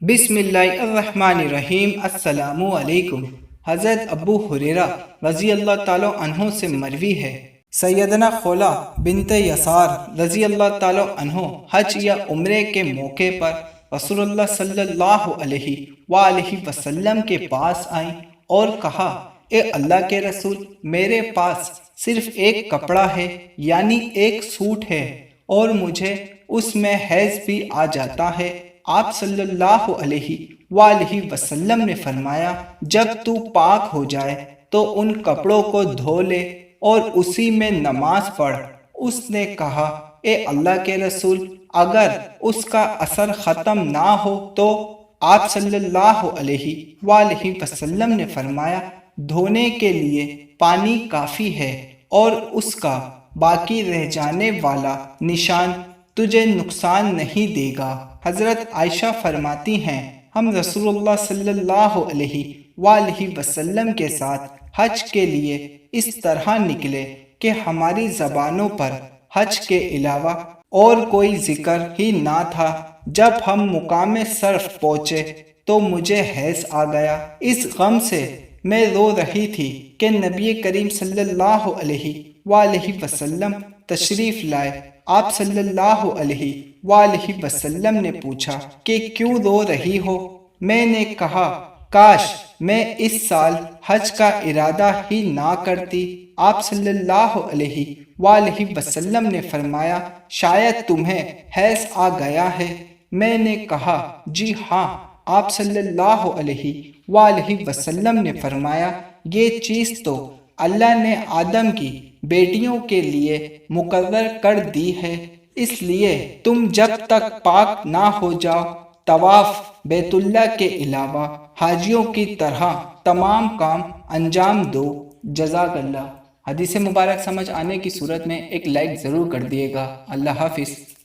بسم اللہ الرحمن الرحیم۔ السلام علیکم۔ حضرت ابو ہریرہ رضی اللہ تعالیٰ عنہ سے مروی ہے، سیدنا خولہ بنت یسار رضی اللہ تعالیٰ عنہ حج یا عمرے کے موقع پر رسول اللہ صلی اللہ علیہ وآلہ وسلم کے پاس آئیں اور کہا، اے اللہ کے رسول، میرے پاس صرف ایک کپڑا ہے، یعنی ایک سوٹ ہے، اور مجھے اس میں حیض بھی آ جاتا ہے۔ آپ صلی اللہ علیہ وآلہ وسلم نے فرمایا، جب تو پاک ہو جائے تو ان کپڑوں کو دھو لے اور اسی میں نماز پڑھ۔ اس نے کہا، اے اللہ کے رسول، اگر اس کا اثر ختم نہ ہو تو؟ آپ صلی اللہ علیہ وآلہ وسلم نے فرمایا، دھونے کے لیے پانی کافی ہے اور اس کا باقی رہ جانے والا نشان تجھے نقصان نہیں دے گا۔ حضرت عائشہ فرماتی ہیں، ہم رسول اللہ صلی اللہ علیہ وآلہ وسلم کے ساتھ حج کے لیے اس طرح نکلے کہ ہماری زبانوں پر حج کے علاوہ اور کوئی ذکر ہی نہ تھا۔ جب ہم مقام صرف پہنچے تو مجھے حیض آ گیا۔ اس غم سے میں رو رہی تھی کہ نبی کریم صلی اللہ علیہ وآلہ وسلم تشریف لائے۔ آپ صلی اللہ علیہ وآلہ وسلم نے پوچھا کہ کیوں رو رہی ہو؟ میں نے کہا، کاش میں اس سال حج کا ارادہ ہی نہ کرتی۔ آپ صلی اللہ علیہ وآلہ وسلم نے فرمایا، شاید تمہیں حیض آ گیا ہے۔ میں نے کہا، جی ہاں۔ آپ صلی اللہ علیہ وآلہ وسلم نے فرمایا، یہ چیز تو اللہ نے آدم کی بیٹیوں کے لیے مقرر کر دی ہے، اس لیے تم جب تک پاک نہ ہو جاؤ طواف بیت اللہ کے علاوہ حاجیوں کی طرح تمام کام انجام دو۔ جزاک اللہ۔ حدیث مبارک سمجھ آنے کی صورت میں ایک لائک ضرور کر دیے گا۔ اللہ حافظ۔